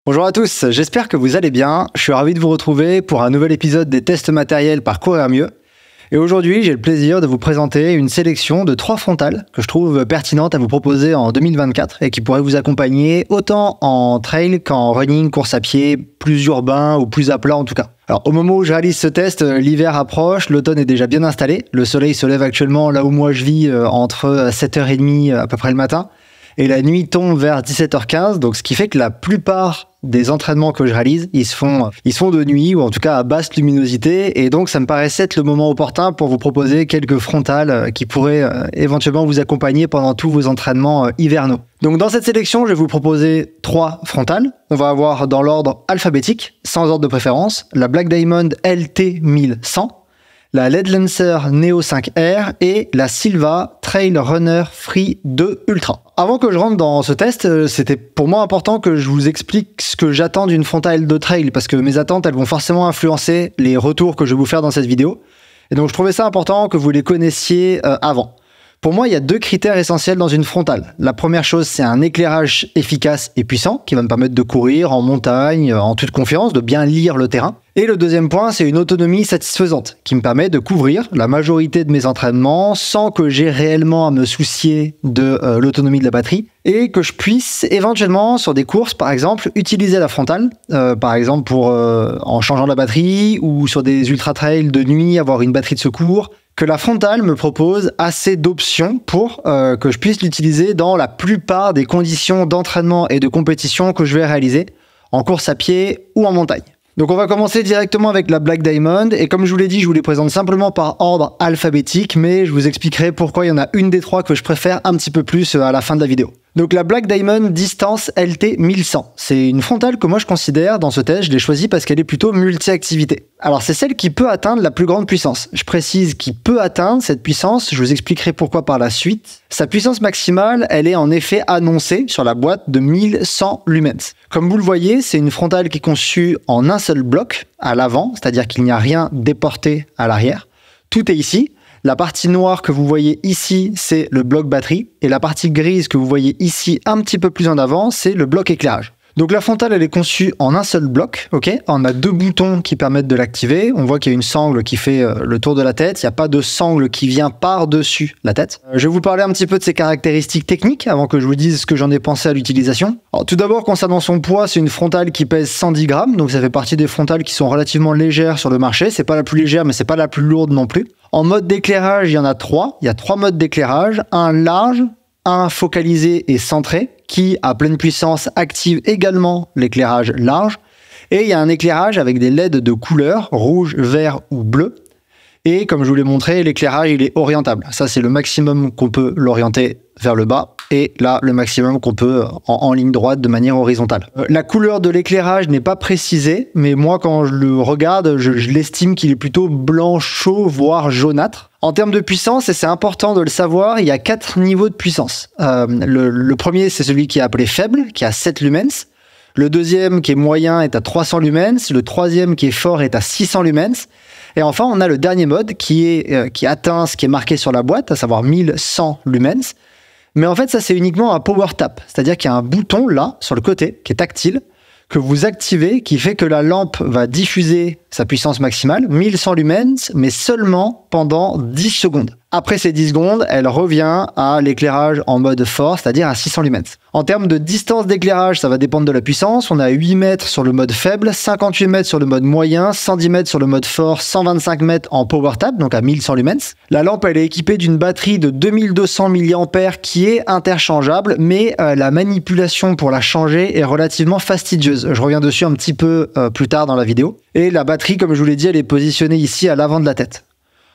Bonjour à tous, j'espère que vous allez bien. Je suis ravi de vous retrouver pour un nouvel épisode des tests matériels par Courir Mieux. Et aujourd'hui, j'ai le plaisir de vous présenter une sélection de 3 frontales que je trouve pertinentes à vous proposer en 2024 et qui pourraient vous accompagner autant en trail qu'en running, course à pied, plus urbain ou plus à plat en tout cas. Alors au moment où je réalise ce test, l'hiver approche, l'automne est déjà bien installé. Le soleil se lève actuellement là où moi je vis entre 7h30 à peu près le matin. Et la nuit tombe vers 17h15, donc ce qui fait que la plupart des entraînements que je réalise, ils se font de nuit ou en tout cas à basse luminosité. Et donc ça me paraissait être le moment opportun pour vous proposer quelques frontales qui pourraient éventuellement vous accompagner pendant tous vos entraînements hivernaux. Donc dans cette sélection, je vais vous proposer 3 frontales. On va avoir dans l'ordre alphabétique, sans ordre de préférence, la Black Diamond LT 1100. La LED Lancer Neo 5R et la Silva Trail Runner Free 2 Ultra. Avant que je rentre dans ce test, c'était pour moi important que je vous explique ce que j'attends d'une frontale de trail parce que mes attentes, elles vont forcément influencer les retours que je vais vous faire dans cette vidéo. Et donc je trouvais ça important que vous les connaissiez avant. Pour moi, il y a 2 critères essentiels dans une frontale. La première chose, c'est un éclairage efficace et puissant qui va me permettre de courir en montagne, en toute confiance, de bien lire le terrain. Et le deuxième point, c'est une autonomie satisfaisante qui me permet de couvrir la majorité de mes entraînements sans que j'ai réellement à me soucier de l'autonomie de la batterie et que je puisse éventuellement sur des courses, par exemple, utiliser la frontale, par exemple pour en changeant la batterie ou sur des ultra trails de nuit, avoir une batterie de secours. Que la frontale me propose assez d'options pour que je puisse l'utiliser dans la plupart des conditions d'entraînement et de compétition que je vais réaliser en course à pied ou en montagne. Donc on va commencer directement avec la Black Diamond et comme je vous l'ai dit, je vous les présente simplement par ordre alphabétique, mais je vous expliquerai pourquoi il y en a une des 3 que je préfère un petit peu plus à la fin de la vidéo. Donc la Black Diamond Distance LT 1100, c'est une frontale que moi je considère dans ce test, je l'ai choisie parce qu'elle est plutôt multi-activité. Alors c'est celle qui peut atteindre la plus grande puissance. Je précise qui peut atteindre cette puissance, je vous expliquerai pourquoi par la suite. Sa puissance maximale, elle est en effet annoncée sur la boîte de 1100 lumens. Comme vous le voyez, c'est une frontale qui est conçue en un seul bloc à l'avant, c'est-à-dire qu'il n'y a rien déporté à l'arrière. Tout est ici. La partie noire que vous voyez ici, c'est le bloc batterie. Et la partie grise que vous voyez ici, un petit peu plus en avant, c'est le bloc éclairage. Donc la frontale, elle est conçue en un seul bloc. Ok, on a 2 boutons qui permettent de l'activer. On voit qu'il y a une sangle qui fait le tour de la tête. Il n'y a pas de sangle qui vient par-dessus la tête. Je vais vous parler un petit peu de ses caractéristiques techniques avant que je vous dise ce que j'en ai pensé à l'utilisation. Alors tout d'abord, concernant son poids, c'est une frontale qui pèse 110 grammes. Donc ça fait partie des frontales qui sont relativement légères sur le marché. C'est pas la plus légère, mais c'est pas la plus lourde non plus. En mode d'éclairage, il y en a 3. Il y a 3 modes d'éclairage. Un large, un focalisé et centré, qui à pleine puissance active également l'éclairage large. Et il y a un éclairage avec des LED de couleur, rouge, vert ou bleu. Et comme je vous l'ai montré, l'éclairage il est orientable. Ça c'est le maximum qu'on peut l'orienter vers le bas. Et là, le maximum qu'on peut en ligne droite de manière horizontale. La couleur de l'éclairage n'est pas précisée, mais moi quand je le regarde, je l'estime qu'il est plutôt blanc chaud, voire jaunâtre. En termes de puissance, et c'est important de le savoir, il y a 4 niveaux de puissance. Le premier, c'est celui qui est appelé faible, qui a 7 lumens. Le deuxième, qui est moyen, est à 300 lumens. Le troisième, qui est fort, est à 600 lumens. Et enfin, on a le dernier mode qui atteint ce qui est marqué sur la boîte, à savoir 1100 lumens. Mais en fait, ça, c'est uniquement un power tap. C'est-à-dire qu'il y a un bouton là, sur le côté, qui est tactile, que vous activez, qui fait que la lampe va diffuser sa puissance maximale, 1100 lumens, mais seulement pendant 10 secondes. Après ces 10 secondes, elle revient à l'éclairage en mode fort, c'est-à-dire à 600 lumens. En termes de distance d'éclairage, ça va dépendre de la puissance. On a 8 mètres sur le mode faible, 58 mètres sur le mode moyen, 110 mètres sur le mode fort, 125 mètres en power tap, donc à 1100 lumens. La lampe, elle est équipée d'une batterie de 2200 mAh qui est interchangeable, mais la manipulation pour la changer est relativement fastidieuse. Je reviens dessus un petit peu plus tard dans la vidéo. Et la batterie, comme je vous l'ai dit, elle est positionnée ici à l'avant de la tête.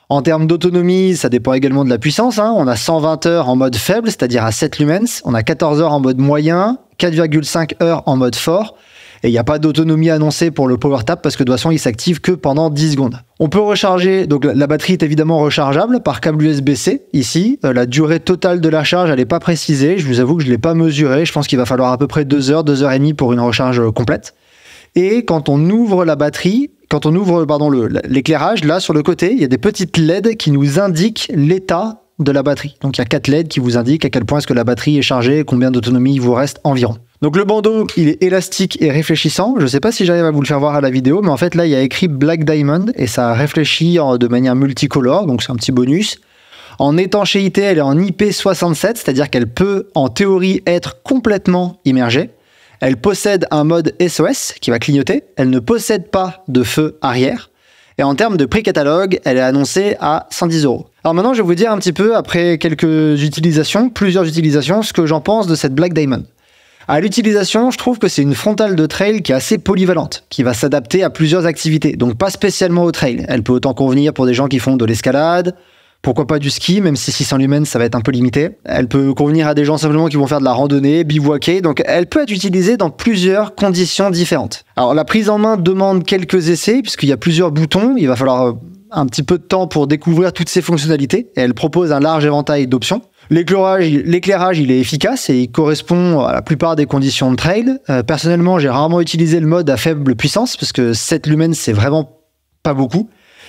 En termes d'autonomie, ça dépend également de la puissance. On a 120 heures en mode faible, c'est-à-dire à 7 lumens. On a 14 heures en mode moyen, 4,5 heures en mode fort. Et il n'y a pas d'autonomie annoncée pour le power tap parce que de toute façon, il s'active que pendant 10 secondes. On peut recharger, donc la batterie est évidemment rechargeable par câble USB-C ici. La durée totale de la charge, elle n'est pas précisée. Je vous avoue que je ne l'ai pas mesurée. Je pense qu'il va falloir à peu près 2 heures, 2 heures et demie pour une recharge complète. Et quand on ouvre la batterie, l'éclairage, là sur le côté, il y a des petites LED qui nous indiquent l'état de la batterie. Donc il y a 4 LED qui vous indiquent à quel point est-ce que la batterie est chargée et combien d'autonomie il vous reste environ. Donc le bandeau, il est élastique et réfléchissant. Je ne sais pas si j'arrive à vous le faire voir à la vidéo, mais en fait là, il y a écrit Black Diamond et ça réfléchit de manière multicolore, donc c'est un petit bonus. En étanchéité, elle est en IP67, c'est-à-dire qu'elle peut en théorie être complètement immergée. Elle possède un mode SOS qui va clignoter. Elle ne possède pas de feu arrière. Et en termes de prix catalogue, elle est annoncée à 110 €. Alors maintenant, je vais vous dire un petit peu, après plusieurs utilisations, ce que j'en pense de cette Black Diamond. À l'utilisation, je trouve que c'est une frontale de trail qui est assez polyvalente, qui va s'adapter à plusieurs activités, donc pas spécialement au trail. Elle peut autant convenir pour des gens qui font de l'escalade, pourquoi pas du ski, même si 600 lumens, ça va être un peu limité. Elle peut convenir à des gens simplement qui vont faire de la randonnée, bivouaquer, donc elle peut être utilisée dans plusieurs conditions différentes. Alors la prise en main demande quelques essais, puisqu'il y a plusieurs boutons, il va falloir un petit peu de temps pour découvrir toutes ses fonctionnalités, et elle propose un large éventail d'options. L'éclairage, il est efficace et il correspond à la plupart des conditions de trail. Personnellement, j'ai rarement utilisé le mode à faible puissance, parce que 7 lumens, c'est vraiment pas beaucoup.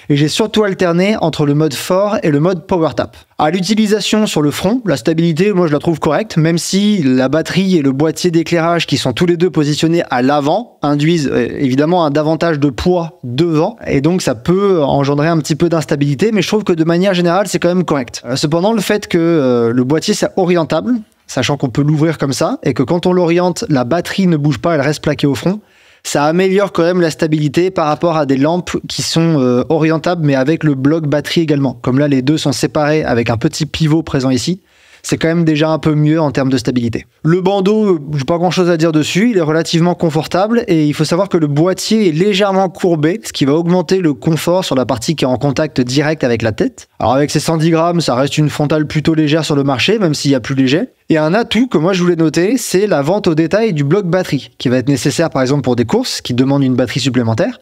Et j'ai surtout alterné entre le mode fort et le mode power tap. À l'utilisation sur le front, la stabilité, moi je la trouve correcte, même si la batterie et le boîtier d'éclairage qui sont tous les deux positionnés à l'avant induisent évidemment un davantage de poids devant et donc ça peut engendrer un petit peu d'instabilité, mais je trouve que de manière générale c'est quand même correct. Cependant, le fait que le boîtier soit orientable, sachant qu'on peut l'ouvrir comme ça et que quand on l'oriente, la batterie ne bouge pas, elle reste plaquée au front, ça améliore quand même la stabilité par rapport à des lampes qui sont orientables mais avec le bloc batterie également. Comme là, les deux sont séparés avec un petit pivot présent ici. C'est quand même déjà un peu mieux en termes de stabilité. Le bandeau, j'ai pas grand chose à dire dessus, il est relativement confortable et il faut savoir que le boîtier est légèrement courbé, ce qui va augmenter le confort sur la partie qui est en contact direct avec la tête. Alors avec ces 110 grammes, ça reste une frontale plutôt légère sur le marché, même s'il y a plus léger. Et un atout que moi je voulais noter, c'est la vente au détail du bloc batterie, qui va être nécessaire par exemple pour des courses qui demandent une batterie supplémentaire,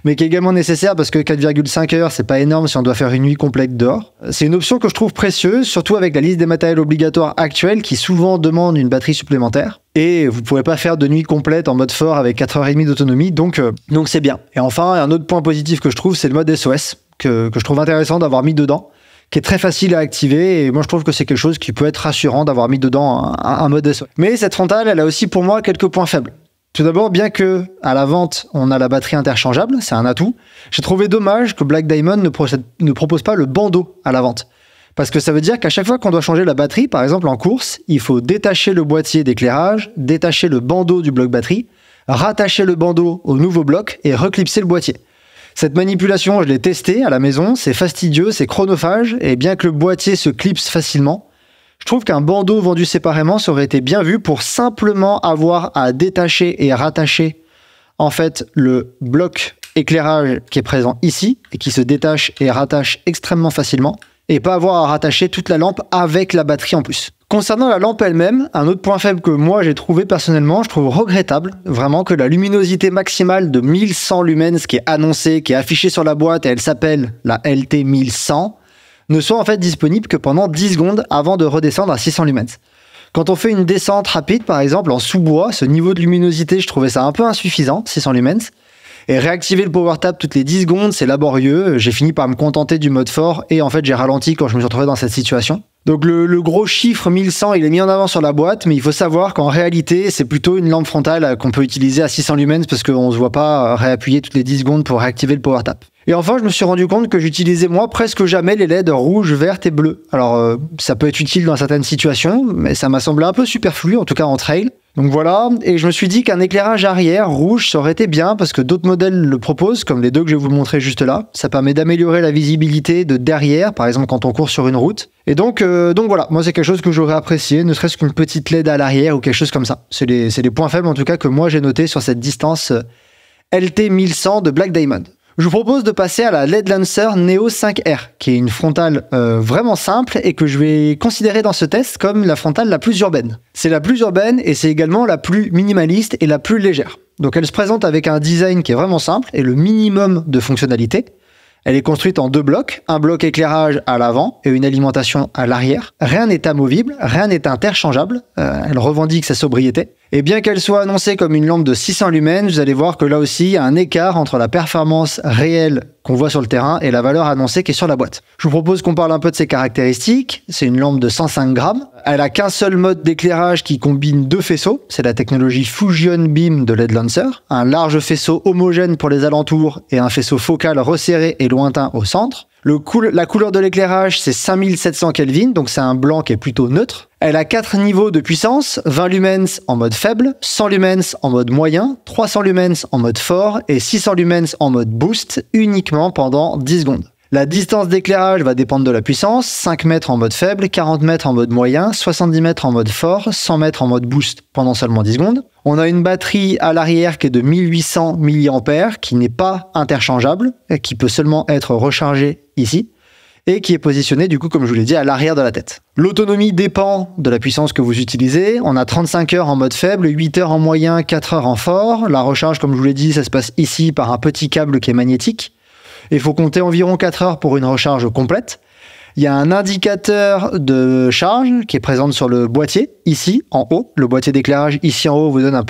mais qui est également nécessaire parce que 4,5 heures, c'est pas énorme si on doit faire une nuit complète dehors. C'est une option que je trouve précieuse, surtout avec la liste des matériels obligatoires actuels qui souvent demandent une batterie supplémentaire. Et vous pourrez pas faire de nuit complète en mode fort avec 4h30 d'autonomie, donc c'est bien. Et enfin, un autre point positif que je trouve, c'est le mode SOS, que je trouve intéressant d'avoir mis dedans, qui est très facile à activer, et moi je trouve que c'est quelque chose qui peut être rassurant d'avoir mis dedans un mode SOS. Mais cette frontale, elle a aussi pour moi quelques points faibles. Tout d'abord, bien que à la vente, on a la batterie interchangeable, c'est un atout, j'ai trouvé dommage que Black Diamond ne propose pas le bandeau à la vente. Parce que ça veut dire qu'à chaque fois qu'on doit changer la batterie, par exemple en course, il faut détacher le boîtier d'éclairage, détacher le bandeau du bloc batterie, rattacher le bandeau au nouveau bloc et reclipser le boîtier. Cette manipulation, je l'ai testée à la maison, c'est fastidieux, c'est chronophage, et bien que le boîtier se clipse facilement, je trouve qu'un bandeau vendu séparément, ça aurait été bien vu pour simplement avoir à détacher et rattacher en fait le bloc éclairage qui est présent ici et qui se détache et rattache extrêmement facilement et pas avoir à rattacher toute la lampe avec la batterie en plus. Concernant la lampe elle-même, un autre point faible que moi j'ai trouvé personnellement, je trouve regrettable vraiment que la luminosité maximale de 1100 lumens qui est annoncée, qui est affichée sur la boîte et elle s'appelle la LT 1100, ne soit en fait disponible que pendant 10 secondes avant de redescendre à 600 lumens. Quand on fait une descente rapide, par exemple en sous-bois, ce niveau de luminosité, je trouvais ça un peu insuffisant, 600 lumens. Et réactiver le power tap toutes les 10 secondes, c'est laborieux. J'ai fini par me contenter du mode fort et en fait j'ai ralenti quand je me suis retrouvé dans cette situation. Donc le gros chiffre 1100, il est mis en avant sur la boîte, mais il faut savoir qu'en réalité, c'est plutôt une lampe frontale qu'on peut utiliser à 600 lumens parce qu'on ne se voit pas réappuyer toutes les 10 secondes pour réactiver le power tap. Et enfin, je me suis rendu compte que j'utilisais moi presque jamais les LED rouges, vertes et bleues. Alors ça peut être utile dans certaines situations, mais ça m'a semblé un peu superflu, en tout cas en trail. Donc voilà, et je me suis dit qu'un éclairage arrière rouge, ça aurait été bien parce que d'autres modèles le proposent, comme les deux que je vais vous montrer juste là. Ça permet d'améliorer la visibilité de derrière, par exemple quand on court sur une route. Et donc voilà, moi c'est quelque chose que j'aurais apprécié, ne serait-ce qu'une petite LED à l'arrière ou quelque chose comme ça. C'est les points faibles en tout cas que moi j'ai noté sur cette distance LT 1100 de Black Diamond. Je vous propose de passer à la LED Lancer Neo 5R, qui est une frontale vraiment simple et que je vais considérer dans ce test comme la frontale la plus urbaine. C'est la plus urbaine et c'est également la plus minimaliste et la plus légère. Donc elle se présente avec un design qui est vraiment simple et le minimum de fonctionnalités. Elle est construite en deux blocs, un bloc éclairage à l'avant et une alimentation à l'arrière. Rien n'est amovible, rien n'est interchangeable, elle revendique sa sobriété. Et bien qu'elle soit annoncée comme une lampe de 600 lumens, vous allez voir que là aussi, il y a un écart entre la performance réelle qu'on voit sur le terrain et la valeur annoncée qui est sur la boîte. Je vous propose qu'on parle un peu de ses caractéristiques. C'est une lampe de 105 grammes. Elle a qu'un seul mode d'éclairage qui combine deux faisceaux. C'est la technologie Fusion Beam de LED Lancer. Un large faisceau homogène pour les alentours et un faisceau focal resserré et lointain au centre. La couleur de l'éclairage, c'est 5700 Kelvin, donc c'est un blanc qui est plutôt neutre. Elle a 4 niveaux de puissance, 20 lumens en mode faible, 100 lumens en mode moyen, 300 lumens en mode fort et 600 lumens en mode boost uniquement pendant 10 secondes. La distance d'éclairage va dépendre de la puissance, 5 mètres en mode faible, 40 mètres en mode moyen, 70 mètres en mode fort, 100 mètres en mode boost pendant seulement 10 secondes. On a une batterie à l'arrière qui est de 1800 mAh, qui n'est pas interchangeable, et qui peut seulement être rechargée ici, et qui est positionnée du coup, comme je vous l'ai dit, à l'arrière de la tête. L'autonomie dépend de la puissance que vous utilisez. On a 35 heures en mode faible, 8 heures en moyen, 4 heures en fort. La recharge, comme je vous l'ai dit, ça se passe ici par un petit câble qui est magnétique. Il faut compter environ 4 heures pour une recharge complète. Il y a un indicateur de charge qui est présent sur le boîtier, ici, en haut. Le boîtier d'éclairage, ici en haut, vous donne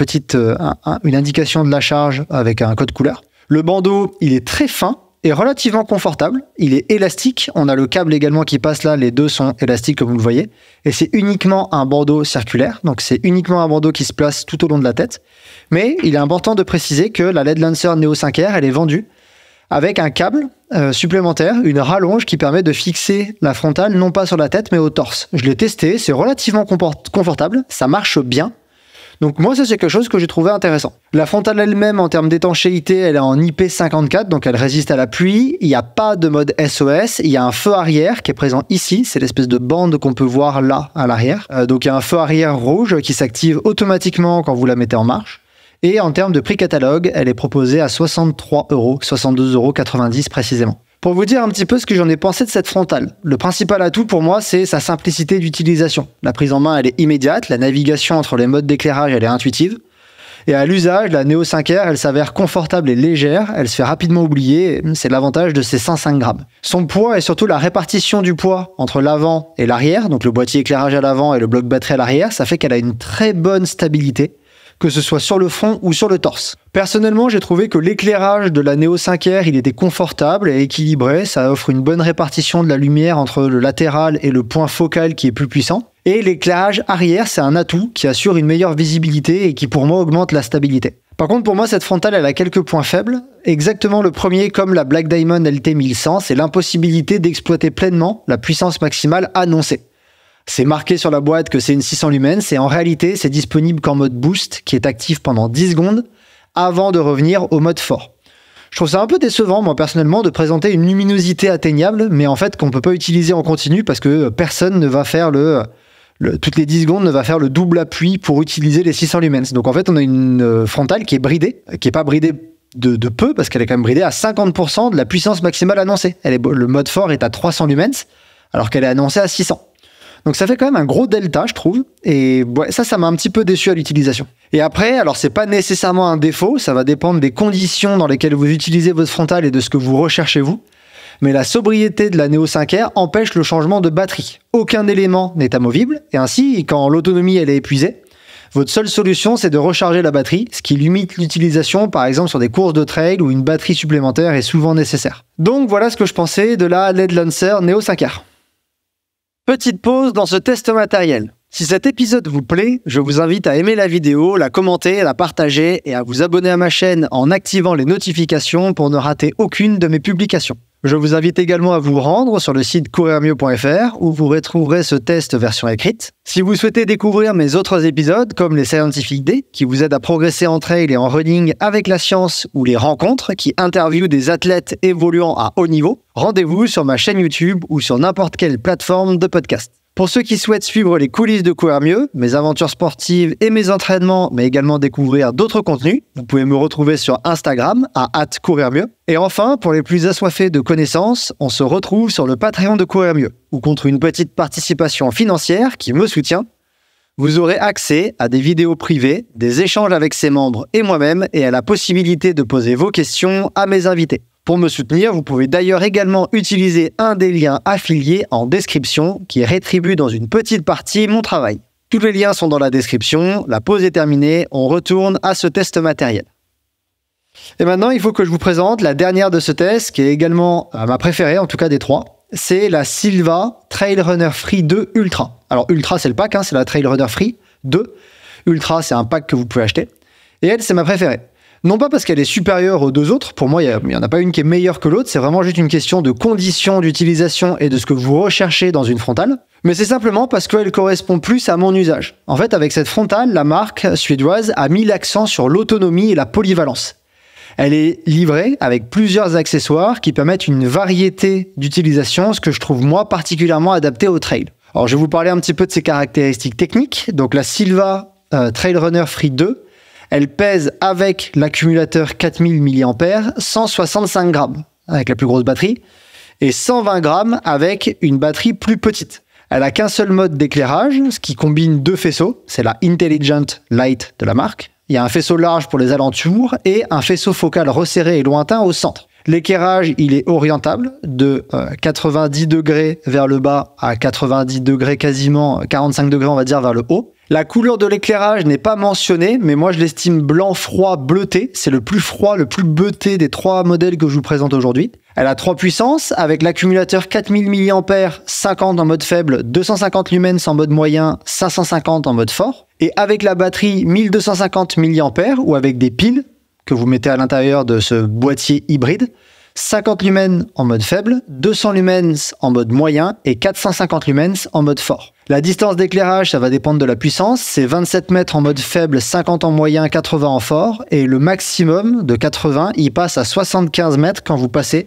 une indication de la charge avec un code couleur. Le bandeau, il est très fin et relativement confortable. Il est élastique. On a le câble également qui passe là. Les deux sont élastiques, comme vous le voyez. Et c'est uniquement un bandeau circulaire. Donc, c'est uniquement un bandeau qui se place tout au long de la tête. Mais il est important de préciser que la LED Lancer Neo 5R, elle est vendue avec un câble supplémentaire, une rallonge qui permet de fixer la frontale non pas sur la tête mais au torse. Je l'ai testé, c'est relativement confortable, ça marche bien. Donc moi ça c'est quelque chose que j'ai trouvé intéressant. La frontale elle-même en termes d'étanchéité, elle est en IP54, donc elle résiste à la pluie. Il n'y a pas de mode SOS, il y a un feu arrière qui est présent ici, c'est l'espèce de bande qu'on peut voir là à l'arrière. Donc il y a un feu arrière rouge qui s'active automatiquement quand vous la mettez en marche. Et en termes de prix catalogue, elle est proposée à 63 €, 62,90 € précisément. Pour vous dire un petit peu ce que j'en ai pensé de cette frontale, le principal atout pour moi, c'est sa simplicité d'utilisation. La prise en main, elle est immédiate, la navigation entre les modes d'éclairage, elle est intuitive. Et à l'usage, la Neo 5R, elle s'avère confortable et légère, elle se fait rapidement oublier, c'est l'avantage de ses 105 grammes. Son poids et surtout la répartition du poids entre l'avant et l'arrière, donc le boîtier éclairage à l'avant et le bloc batterie à l'arrière, ça fait qu'elle a une très bonne stabilité, que ce soit sur le front ou sur le torse. Personnellement, j'ai trouvé que l'éclairage de la Neo 5R, il était confortable et équilibré, ça offre une bonne répartition de la lumière entre le latéral et le point focal qui est plus puissant. Et l'éclairage arrière, c'est un atout qui assure une meilleure visibilité et qui pour moi augmente la stabilité. Par contre, pour moi, cette frontale, elle a quelques points faibles. Exactement le premier, comme la Black Diamond LT 1100, c'est l'impossibilité d'exploiter pleinement la puissance maximale annoncée. C'est marqué sur la boîte que c'est une 600 lumens et en réalité, c'est disponible qu'en mode boost qui est actif pendant 10 secondes avant de revenir au mode fort. Je trouve ça un peu décevant, moi personnellement, de présenter une luminosité atteignable, mais en fait qu'on ne peut pas utiliser en continu parce que personne ne va faire toutes les 10 secondes ne va faire le double appui pour utiliser les 600 lumens. Donc en fait, on a une frontale qui est bridée, qui n'est pas bridée de peu parce qu'elle est quand même bridée à 50% de la puissance maximale annoncée. Le mode fort est à 300 lumens alors qu'elle est annoncée à 600. Donc ça fait quand même un gros delta, je trouve, et ouais, ça m'a un petit peu déçu à l'utilisation. Et après, alors c'est pas nécessairement un défaut, ça va dépendre des conditions dans lesquelles vous utilisez votre frontale et de ce que vous recherchez vous, mais la sobriété de la Neo 5R empêche le changement de batterie. Aucun élément n'est amovible, et ainsi, quand l'autonomie elle est épuisée, votre seule solution c'est de recharger la batterie, ce qui limite l'utilisation par exemple sur des courses de trail où une batterie supplémentaire est souvent nécessaire. Donc voilà ce que je pensais de la LED Lancer Neo 5R. Petite pause dans ce test matériel. Si cet épisode vous plaît, je vous invite à aimer la vidéo, la commenter, la partager et à vous abonner à ma chaîne en activant les notifications pour ne rater aucune de mes publications. Je vous invite également à vous rendre sur le site courirmieux.fr où vous retrouverez ce test version écrite. Si vous souhaitez découvrir mes autres épisodes comme les Scientific Day qui vous aident à progresser en trail et en running avec la science ou les rencontres qui interviewent des athlètes évoluant à haut niveau, rendez-vous sur ma chaîne YouTube ou sur n'importe quelle plateforme de podcast. Pour ceux qui souhaitent suivre les coulisses de Courir Mieux, mes aventures sportives et mes entraînements, mais également découvrir d'autres contenus, vous pouvez me retrouver sur Instagram à @courirmieux. Et enfin, pour les plus assoiffés de connaissances, on se retrouve sur le Patreon de Courir Mieux, où contre une petite participation financière qui me soutient, vous aurez accès à des vidéos privées, des échanges avec ses membres et moi-même, et à la possibilité de poser vos questions à mes invités. Pour me soutenir, vous pouvez d'ailleurs également utiliser un des liens affiliés en description qui rétribue dans une petite partie mon travail. Tous les liens sont dans la description. La pause est terminée. On retourne à ce test matériel. Et maintenant, il faut que je vous présente la dernière de ce test, qui est également ma préférée, en tout cas des trois. C'est la Silva Trail Runner Free 2 Ultra. Alors Ultra, c'est le pack, c'est la Trail Runner Free 2. Ultra, c'est un pack que vous pouvez acheter. Et elle, c'est ma préférée. Non pas parce qu'elle est supérieure aux deux autres, pour moi, il n'y en a pas une qui est meilleure que l'autre, c'est vraiment juste une question de conditions d'utilisation et de ce que vous recherchez dans une frontale. Mais c'est simplement parce qu'elle correspond plus à mon usage. En fait, avec cette frontale, la marque suédoise a mis l'accent sur l'autonomie et la polyvalence. Elle est livrée avec plusieurs accessoires qui permettent une variété d'utilisation, ce que je trouve moi particulièrement adapté au trail. Alors je vais vous parler un petit peu de ses caractéristiques techniques. Donc la Silva Trail Runner Free 2, elle pèse avec l'accumulateur 4000 mAh 165 grammes avec la plus grosse batterie et 120 grammes avec une batterie plus petite. Elle a qu'un seul mode d'éclairage, ce qui combine deux faisceaux. C'est la Intelligent Light de la marque. Il y a un faisceau large pour les alentours et un faisceau focal resserré et lointain au centre. L'éclairage, il est orientable de 90 degrés vers le bas à 90 degrés, quasiment 45 degrés on va dire vers le haut. La couleur de l'éclairage n'est pas mentionnée, mais moi je l'estime blanc, froid, bleuté. C'est le plus froid, le plus bleuté des trois modèles que je vous présente aujourd'hui. Elle a 3 puissances, avec l'accumulateur 4000 mAh, 50 en mode faible, 250 lumens en mode moyen, 550 en mode fort. Et avec la batterie 1250 mAh, ou avec des piles que vous mettez à l'intérieur de ce boîtier hybride, 50 lumens en mode faible, 200 lumens en mode moyen et 450 lumens en mode fort. La distance d'éclairage, ça va dépendre de la puissance. C'est 27 mètres en mode faible, 50 en moyen, 80 en fort. Et le maximum de 80, il passe à 75 mètres quand vous passez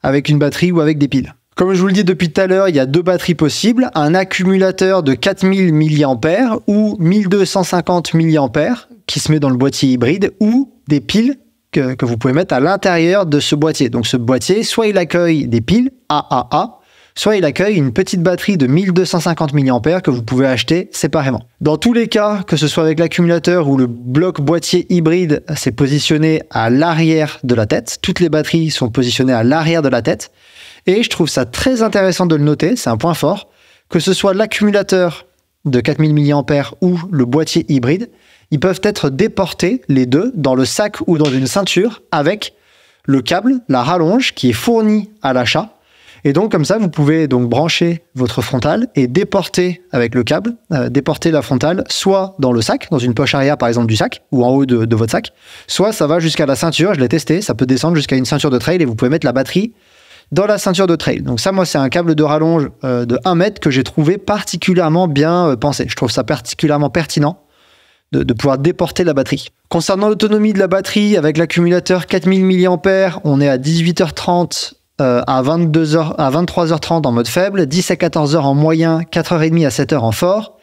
avec une batterie ou avec des piles. Comme je vous le dis depuis tout à l'heure, il y a deux batteries possibles. Un accumulateur de 4000 mAh ou 1250 mAh qui se met dans le boîtier hybride ou des piles que vous pouvez mettre à l'intérieur de ce boîtier. Donc ce boîtier, soit il accueille des piles AAA, soit il accueille une petite batterie de 1250 mAh que vous pouvez acheter séparément. Dans tous les cas, que ce soit avec l'accumulateur ou le bloc boîtier hybride, c'est positionné à l'arrière de la tête. Toutes les batteries sont positionnées à l'arrière de la tête. Et je trouve ça très intéressant de le noter, c'est un point fort, que ce soit l'accumulateur de 4000 mAh ou le boîtier hybride, ils peuvent être déportés, les deux, dans le sac ou dans une ceinture avec le câble, la rallonge qui est fournie à l'achat. Et donc, comme ça, vous pouvez donc brancher votre frontale et déporter avec le câble, déporter la frontale soit dans le sac, dans une poche arrière par exemple du sac, ou en haut de votre sac, soit ça va jusqu'à la ceinture, je l'ai testé, ça peut descendre jusqu'à une ceinture de trail et vous pouvez mettre la batterie dans la ceinture de trail. Donc ça, moi, c'est un câble de rallonge de 1 mètre que j'ai trouvé particulièrement bien pensé. Je trouve ça particulièrement pertinent de pouvoir déporter la batterie. Concernant l'autonomie de la batterie, avec l'accumulateur 4000 mAh, on est à 18h30 à 23h30 en mode faible, 10 à 14h en moyen, 4h30 à 7h en fort.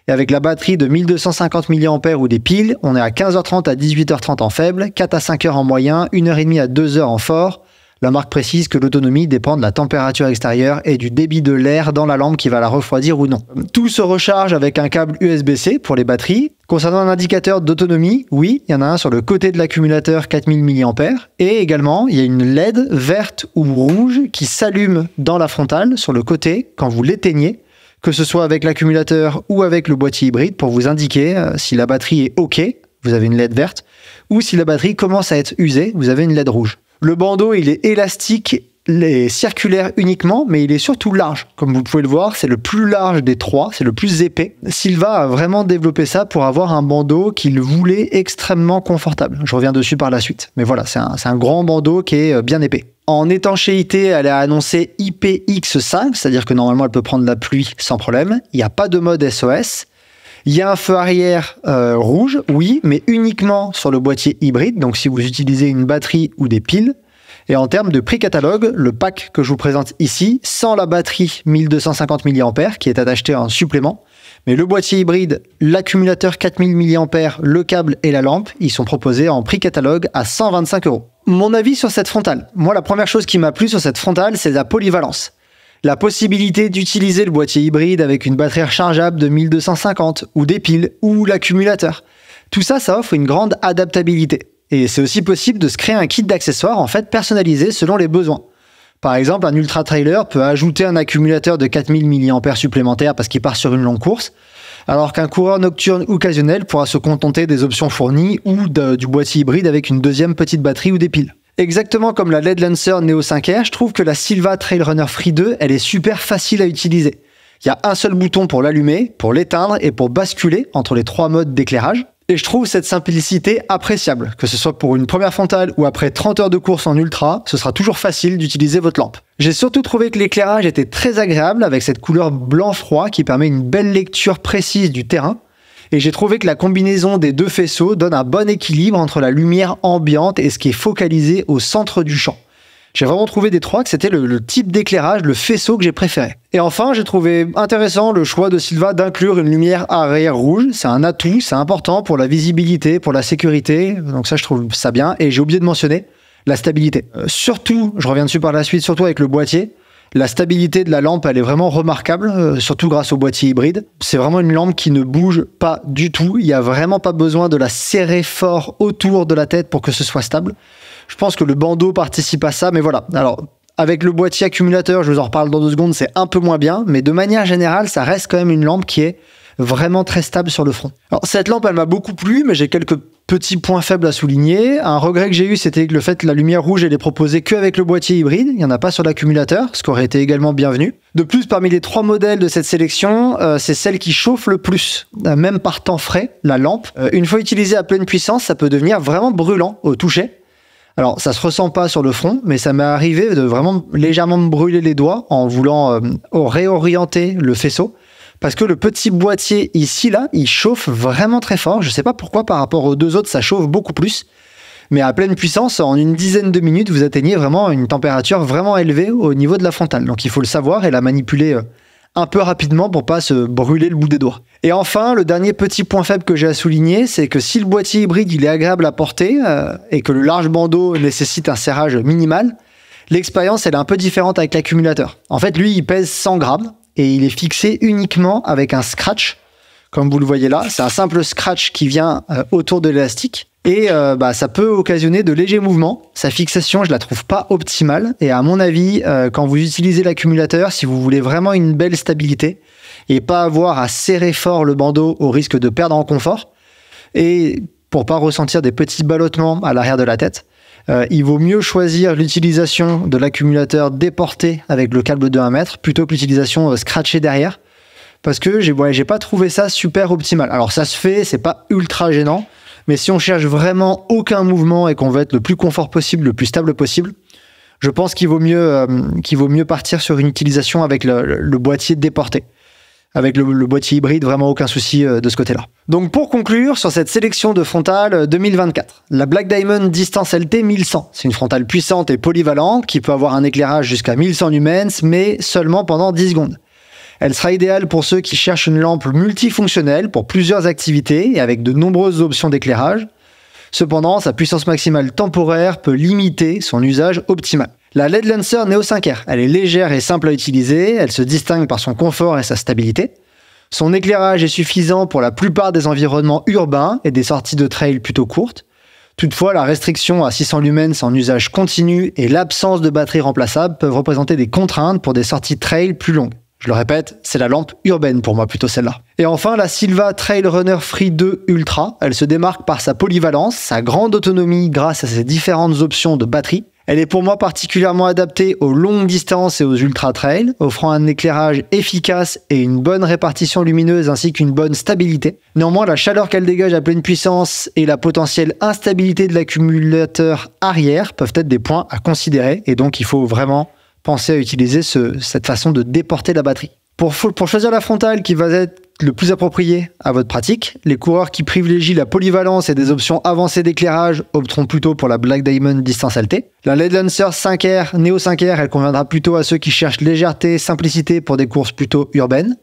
Et avec la batterie de 1250 mAh ou des piles, on est à 15h30 à 18h30 en faible, 4 à 5h en moyen, 1h30 à 2h en fort. La marque précise que l'autonomie dépend de la température extérieure et du débit de l'air dans la lampe qui va la refroidir ou non. Tout se recharge avec un câble USB-C pour les batteries. Concernant un indicateur d'autonomie, oui, il y en a un sur le côté de l'accumulateur 4000 mAh. Et également, il y a une LED verte ou rouge qui s'allume dans la frontale sur le côté quand vous l'éteignez, que ce soit avec l'accumulateur ou avec le boîtier hybride pour vous indiquer si la batterie est OK, vous avez une LED verte, ou si la batterie commence à être usée, vous avez une LED rouge. Le bandeau, il est élastique et circulaire uniquement, mais il est surtout large. Comme vous pouvez le voir, c'est le plus large des trois, c'est le plus épais. Silva a vraiment développé ça pour avoir un bandeau qu'il voulait extrêmement confortable. Je reviens dessus par la suite. Mais voilà, c'est un grand bandeau qui est bien épais. En étanchéité, elle a annoncé IPX5, c'est-à-dire que normalement, elle peut prendre la pluie sans problème. Il n'y a pas de mode SOS. Il y a un feu arrière rouge, oui, mais uniquement sur le boîtier hybride, donc si vous utilisez une batterie ou des piles. Et en termes de prix catalogue, le pack que je vous présente ici, sans la batterie 1250 mAh qui est acheté en supplément, mais le boîtier hybride, l'accumulateur 4000 mAh, le câble et la lampe, ils sont proposés en prix catalogue à 125 €. Mon avis sur cette frontale. Moi, la première chose qui m'a plu sur cette frontale, c'est la polyvalence. La possibilité d'utiliser le boîtier hybride avec une batterie rechargeable de 1250 ou des piles ou l'accumulateur. Tout ça, ça offre une grande adaptabilité. Et c'est aussi possible de se créer un kit d'accessoires en fait personnalisé selon les besoins. Par exemple, un ultra trailer peut ajouter un accumulateur de 4000 mAh supplémentaire parce qu'il part sur une longue course. alors qu'un coureur nocturne occasionnel pourra se contenter des options fournies ou du boîtier hybride avec une deuxième petite batterie ou des piles. Exactement comme la LED Lancer Neo 5R, je trouve que la Silva Trail Runner Free 2, elle est super facile à utiliser. Il y a un seul bouton pour l'allumer, pour l'éteindre et pour basculer entre les 3 modes d'éclairage. Et je trouve cette simplicité appréciable, que ce soit pour une première frontale ou après 30 heures de course en ultra, ce sera toujours facile d'utiliser votre lampe. J'ai surtout trouvé que l'éclairage était très agréable avec cette couleur blanc-froid qui permet une belle lecture précise du terrain. Et j'ai trouvé que la combinaison des 2 faisceaux donne un bon équilibre entre la lumière ambiante et ce qui est focalisé au centre du champ. J'ai vraiment trouvé des 3 que c'était le type d'éclairage, le faisceau que j'ai préféré. Et enfin, j'ai trouvé intéressant le choix de Silva d'inclure une lumière arrière rouge. C'est un atout, c'est important pour la visibilité, pour la sécurité. Donc ça, je trouve ça bien. Et j'ai oublié de mentionner la stabilité. Surtout, je reviens dessus par la suite, surtout avec le boîtier. La stabilité de la lampe, elle est vraiment remarquable, surtout grâce au boîtier hybride. C'est vraiment une lampe qui ne bouge pas du tout. Il n'y a vraiment pas besoin de la serrer fort autour de la tête pour que ce soit stable. Je pense que le bandeau participe à ça, mais voilà. Alors, avec le boîtier accumulateur, je vous en reparle dans 2 secondes, c'est un peu moins bien, mais de manière générale, ça reste quand même une lampe qui est vraiment très stable sur le front. Alors, cette lampe, elle m'a beaucoup plu, mais j'ai quelques petits points faibles à souligner. Un regret que j'ai eu, c'était que le fait que la lumière rouge, elle est proposée qu'avec le boîtier hybride. Il n'y en a pas sur l'accumulateur, ce qui aurait été également bienvenu. De plus, parmi les 3 modèles de cette sélection, c'est celle qui chauffe le plus. Même par temps frais, la lampe. Une fois utilisée à pleine puissance, ça peut devenir vraiment brûlant au toucher. Alors, ça se ressent pas sur le front, mais ça m'est arrivé de vraiment légèrement me brûler les doigts en voulant réorienter le faisceau. Parce que le petit boîtier ici, là, il chauffe vraiment très fort. Je sais pas pourquoi, par rapport aux 2 autres, ça chauffe beaucoup plus. Mais à pleine puissance, en une dizaine de minutes, vous atteignez vraiment une température vraiment élevée au niveau de la frontale. Donc, il faut le savoir et la manipuler un peu rapidement pour pas se brûler le bout des doigts. Et enfin, le dernier petit point faible que j'ai à souligner, c'est que si le boîtier hybride il est agréable à porter et que le large bandeau nécessite un serrage minimal, l'expérience elle est un peu différente avec l'accumulateur. En fait, lui, il pèse 100 grammes et il est fixé uniquement avec un scratch, comme vous le voyez là. C'est un simple scratch qui vient autour de l'élastique. Et ça peut occasionner de légers mouvements. Sa fixation, je la trouve pas optimale. Et à mon avis, quand vous utilisez l'accumulateur, si vous voulez vraiment une belle stabilité et pas avoir à serrer fort le bandeau au risque de perdre en confort, et pour pas ressentir des petits ballottements à l'arrière de la tête, il vaut mieux choisir l'utilisation de l'accumulateur déporté avec le câble de 1 mètre plutôt que l'utilisation scratchée derrière. Parce que j'ai pas trouvé ça super optimal. Alors ça se fait, c'est pas ultra gênant. Mais si on cherche vraiment aucun mouvement et qu'on veut être le plus confort possible, le plus stable possible, je pense qu'il vaut mieux partir sur une utilisation avec le boîtier déporté. Avec le boîtier hybride, vraiment aucun souci de ce côté-là. Donc pour conclure sur cette sélection de frontales 2024, la Black Diamond Distance LT 1100. C'est une frontale puissante et polyvalente qui peut avoir un éclairage jusqu'à 1100 lumens, mais seulement pendant 10 secondes. Elle sera idéale pour ceux qui cherchent une lampe multifonctionnelle pour plusieurs activités et avec de nombreuses options d'éclairage. Cependant, sa puissance maximale temporaire peut limiter son usage optimal. La LED Lancer Neo 5R, elle est légère et simple à utiliser, elle se distingue par son confort et sa stabilité. Son éclairage est suffisant pour la plupart des environnements urbains et des sorties de trail plutôt courtes. Toutefois, la restriction à 600 lumens en usage continu et l'absence de batterie remplaçable peuvent représenter des contraintes pour des sorties trail plus longues. Je le répète, c'est la lampe urbaine pour moi, plutôt celle-là. Et enfin, la Silva Trail Runner Free 2 Ultra. Elle se démarque par sa polyvalence, sa grande autonomie grâce à ses différentes options de batterie. Elle est pour moi particulièrement adaptée aux longues distances et aux ultra trails, offrant un éclairage efficace et une bonne répartition lumineuse ainsi qu'une bonne stabilité. Néanmoins, la chaleur qu'elle dégage à pleine puissance et la potentielle instabilité de l'accumulateur arrière peuvent être des points à considérer et donc il faut vraiment pensez à utiliser cette façon de déporter la batterie. Pour choisir la frontale qui va être le plus approprié à votre pratique, les coureurs qui privilégient la polyvalence et des options avancées d'éclairage opteront plutôt pour la Black Diamond Distance LT. La LED Lancer 5R, Neo 5R, elle conviendra plutôt à ceux qui cherchent légèreté, simplicité pour des courses plutôt urbaines.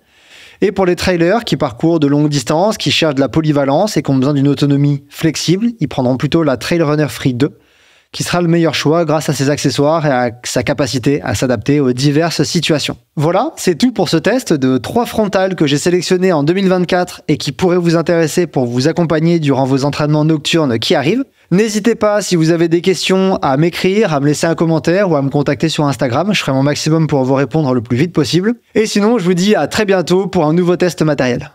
Et pour les trailers qui parcourent de longues distances, qui cherchent de la polyvalence et qui ont besoin d'une autonomie flexible, ils prendront plutôt la Trail Runner Free 2. Qui sera le meilleur choix grâce à ses accessoires et à sa capacité à s'adapter aux diverses situations. Voilà, c'est tout pour ce test de 3 frontales que j'ai sélectionnées en 2024 et qui pourraient vous intéresser pour vous accompagner durant vos entraînements nocturnes qui arrivent. N'hésitez pas, si vous avez des questions, à m'écrire, à me laisser un commentaire ou à me contacter sur Instagram. Je ferai mon maximum pour vous répondre le plus vite possible. Et sinon, je vous dis à très bientôt pour un nouveau test matériel.